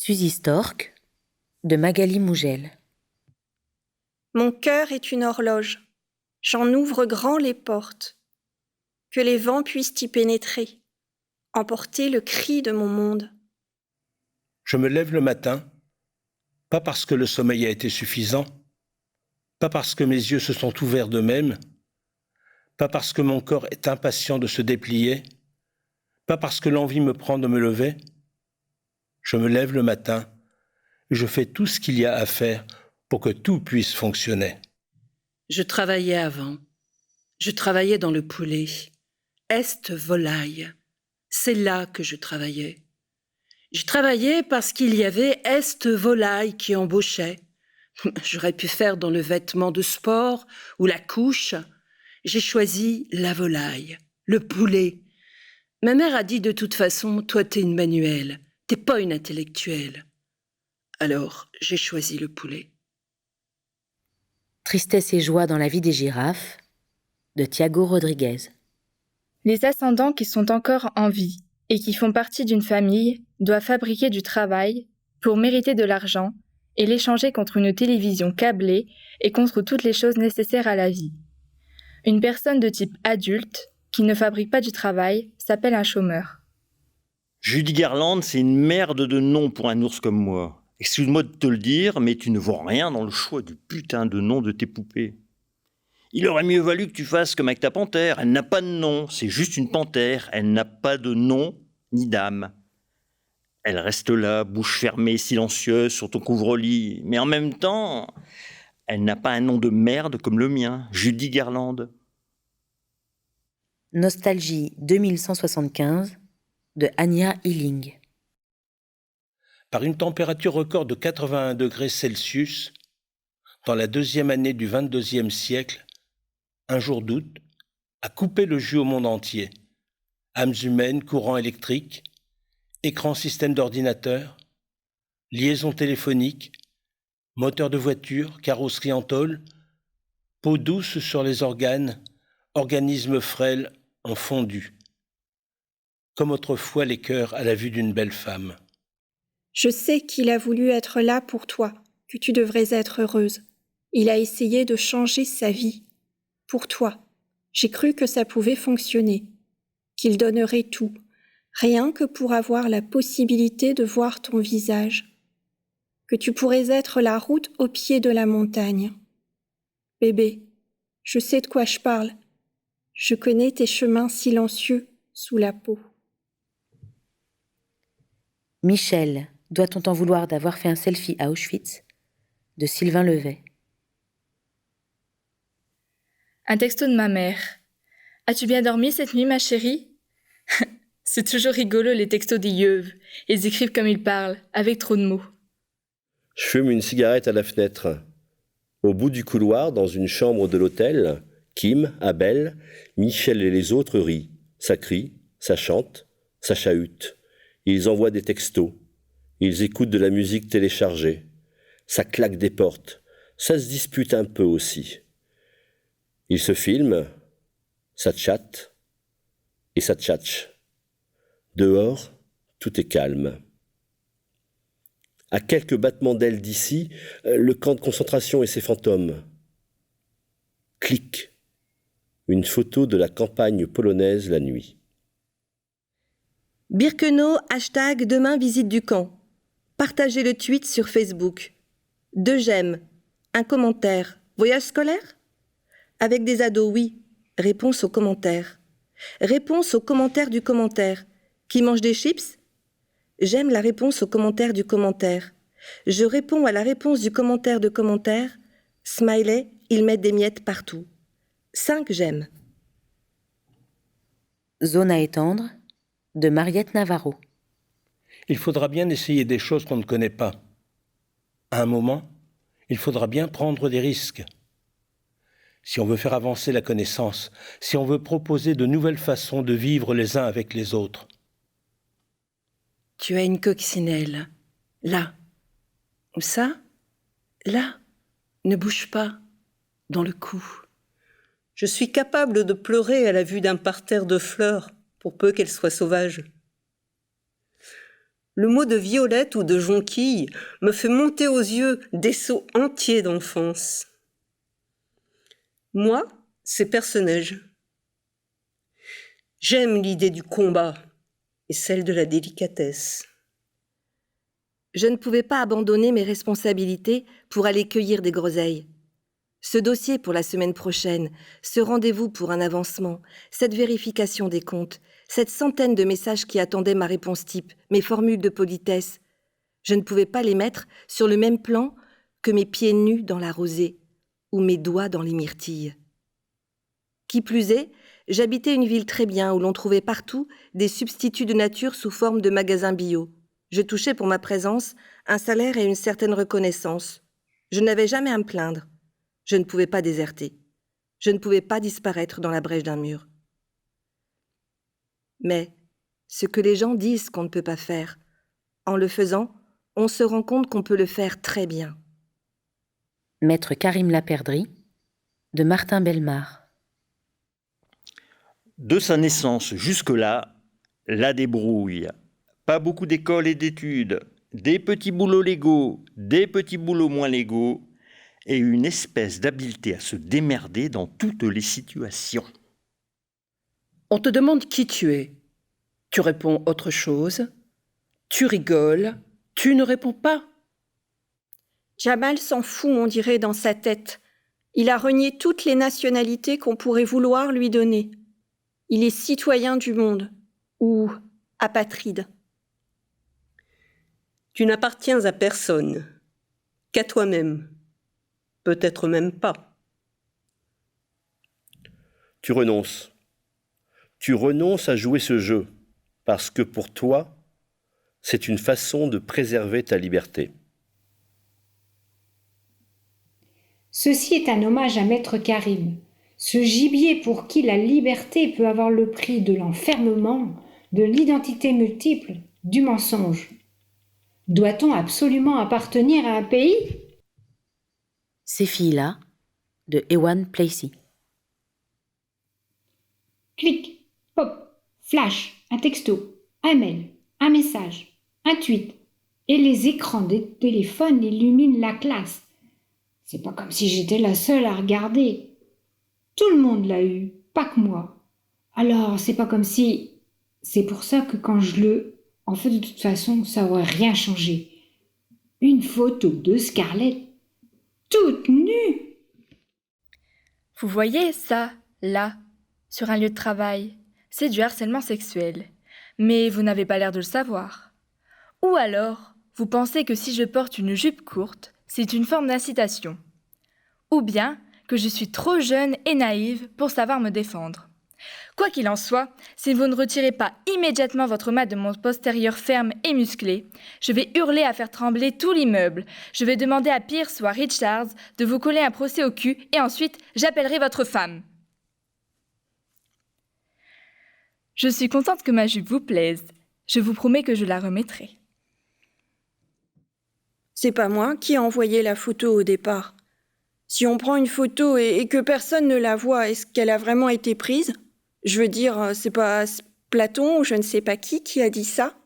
Suzy Stork, de Magali Mougel. Mon cœur est une horloge, j'en ouvre grand les portes. Que les vents puissent y pénétrer, emporter le cri de mon monde. Je me lève le matin, pas parce que le sommeil a été suffisant, pas parce que mes yeux se sont ouverts d'eux-mêmes, pas parce que mon corps est impatient de se déplier, pas parce que l'envie me prend de me lever. Je me lève le matin et je fais tout ce qu'il y a à faire pour que tout puisse fonctionner. Je travaillais avant. Je travaillais dans le poulet. Est volaille. C'est là que je travaillais. Je travaillais parce qu'il y avait Est volaille qui embauchait. J'aurais pu faire dans le vêtement de sport ou la couche. J'ai choisi la volaille, le poulet. Ma mère a dit de toute façon, toi t'es une manuelle, t'es pas une intellectuelle. Alors j'ai choisi le poulet. Tristesse et joie dans la vie des girafes, de Thiago Rodriguez. Les ascendants qui sont encore en vie et qui font partie d'une famille doivent fabriquer du travail pour mériter de l'argent et l'échanger contre une télévision câblée et contre toutes les choses nécessaires à la vie. Une personne de type adulte qui ne fabrique pas du travail s'appelle un chômeur. Judy Garland, c'est une merde de nom pour un ours comme moi. Excuse-moi de te le dire, mais tu ne vaux rien dans le choix du putain de nom de tes poupées. Il aurait mieux valu que tu fasses comme avec ta panthère. Elle n'a pas de nom, c'est juste une panthère. Elle n'a pas de nom ni d'âme. Elle reste là, bouche fermée, silencieuse, sur ton couvre-lit. Mais en même temps, elle n'a pas un nom de merde comme le mien, Judy Garland. Nostalgie 2175, de Anya Hilling. Par une température record de 81 degrés Celsius, dans la deuxième année du 22e siècle, un jour d'août, a coupé le jus au monde entier. Âmes humaines, courant électrique, écran système d'ordinateur, liaison téléphonique, moteur de voiture, carrosserie en tôle, peau douce sur les organes, organismes frêles ont fondu. Comme autrefois les cœurs à la vue d'une belle femme. Je sais qu'il a voulu être là pour toi, que tu devrais être heureuse. Il a essayé de changer sa vie. Pour toi, j'ai cru que ça pouvait fonctionner, qu'il donnerait tout, rien que pour avoir la possibilité de voir ton visage, que tu pourrais être la route au pied de la montagne. Bébé, je sais de quoi je parle. Je connais tes chemins silencieux sous la peau. Michel, doit-on t'en vouloir d'avoir fait un selfie à Auschwitz, de Sylvain Levet. Un texto de ma mère. As-tu bien dormi cette nuit, ma chérie? C'est toujours rigolo les textos des yeuves. Ils écrivent comme ils parlent, avec trop de mots. Je fume une cigarette à la fenêtre. Au bout du couloir, dans une chambre de l'hôtel, Kim, Abel, Michel et les autres rient. Ça crie, ça chante, ça chahute. Ils envoient des textos. Ils écoutent de la musique téléchargée. Ça claque des portes. Ça se dispute un peu aussi. Ils se filment, ça chatte et ça tchatche. Dehors, tout est calme. À quelques battements d'ailes d'ici, le camp de concentration et ses fantômes. Clic. Une photo de la campagne polonaise la nuit. Birkenau, hashtag demain visite du camp. Partagez le tweet sur Facebook. 2 j'aime. Un commentaire. Voyage scolaire? Avec des ados, oui. Réponse aux commentaires. Réponse aux commentaires du commentaire. Qui mange des chips? J'aime la réponse au commentaire du commentaire. Je réponds à la réponse du commentaire de commentaire. Smiley, ils mettent des miettes partout. 5 j'aime. Zone à étendre, de Mariette Navarro. Il faudra bien essayer des choses qu'on ne connaît pas. À un moment, il faudra bien prendre des risques. Si on veut faire avancer la connaissance, si on veut proposer de nouvelles façons de vivre les uns avec les autres. Tu as une coccinelle. Là. Ou ça? Là. Ne bouge pas. Dans le cou. Je suis capable de pleurer à la vue d'un parterre de fleurs, pour peu qu'elles soient sauvages. Le mot de violette ou de jonquille me fait monter aux yeux des sauts entiers d'enfance. Moi, c'est personnage. J'aime l'idée du combat et celle de la délicatesse. Je ne pouvais pas abandonner mes responsabilités pour aller cueillir des groseilles. Ce dossier pour la semaine prochaine, ce rendez-vous pour un avancement, cette vérification des comptes, cette centaine de messages qui attendaient ma réponse type, mes formules de politesse, je ne pouvais pas les mettre sur le même plan que mes pieds nus dans la rosée ou mes doigts dans les myrtilles. Qui plus est, j'habitais une ville très bien où l'on trouvait partout des substituts de nature sous forme de magasins bio. Je touchais pour ma présence un salaire et une certaine reconnaissance. Je n'avais jamais à me plaindre. Je ne pouvais pas déserter. Je ne pouvais pas disparaître dans la brèche d'un mur. Mais ce que les gens disent qu'on ne peut pas faire, en le faisant, on se rend compte qu'on peut le faire très bien. Maître Karim Laperdrie, de Martin Bellemare. De sa naissance jusque-là, la débrouille. Pas beaucoup d'écoles et d'études, des petits boulots légaux, des petits boulots moins légaux, et une espèce d'habileté à se démerder dans toutes les situations. On te demande qui tu es. Tu réponds autre chose. Tu rigoles. Tu ne réponds pas. Jamal s'en fout, on dirait, dans sa tête. Il a renié toutes les nationalités qu'on pourrait vouloir lui donner. Il est citoyen du monde, ou apatride. Tu n'appartiens à personne, qu'à toi-même. Peut-être même pas. Tu renonces. Tu renonces à jouer ce jeu, parce que pour toi, c'est une façon de préserver ta liberté. Ceci est un hommage à Maître Karim, ce gibier pour qui la liberté peut avoir le prix de l'enfermement, de l'identité multiple, du mensonge. Doit-on absolument appartenir à un pays ? Ces filles-là, de Ewan Placey. Clic, pop, flash, un texto, un mail, un message, un tweet. Et les écrans des téléphones illuminent la classe. C'est pas comme si j'étais la seule à regarder. Tout le monde l'a eu, pas que moi. Alors, c'est pas comme si... C'est pour ça que quand je le... En fait, de toute façon, ça aurait rien changé. Une photo de Scarlett, toute nue. Vous voyez ça, là, sur un lieu de travail, c'est du harcèlement sexuel. Mais vous n'avez pas l'air de le savoir. Ou alors, vous pensez que si je porte une jupe courte, c'est une forme d'incitation. Ou bien que je suis trop jeune et naïve pour savoir me défendre. Quoi qu'il en soit, si vous ne retirez pas immédiatement votre main de mon postérieur ferme et musclé, je vais hurler à faire trembler tout l'immeuble. Je vais demander à Pierce ou à Richards de vous coller un procès au cul et ensuite j'appellerai votre femme. Je suis contente que ma jupe vous plaise. Je vous promets que je la remettrai. C'est pas moi qui ai envoyé la photo au départ. Si on prend une photo et que personne ne la voit, est-ce qu'elle a vraiment été prise ? Je veux dire, c'est pas Platon ou je ne sais pas qui a dit ça ?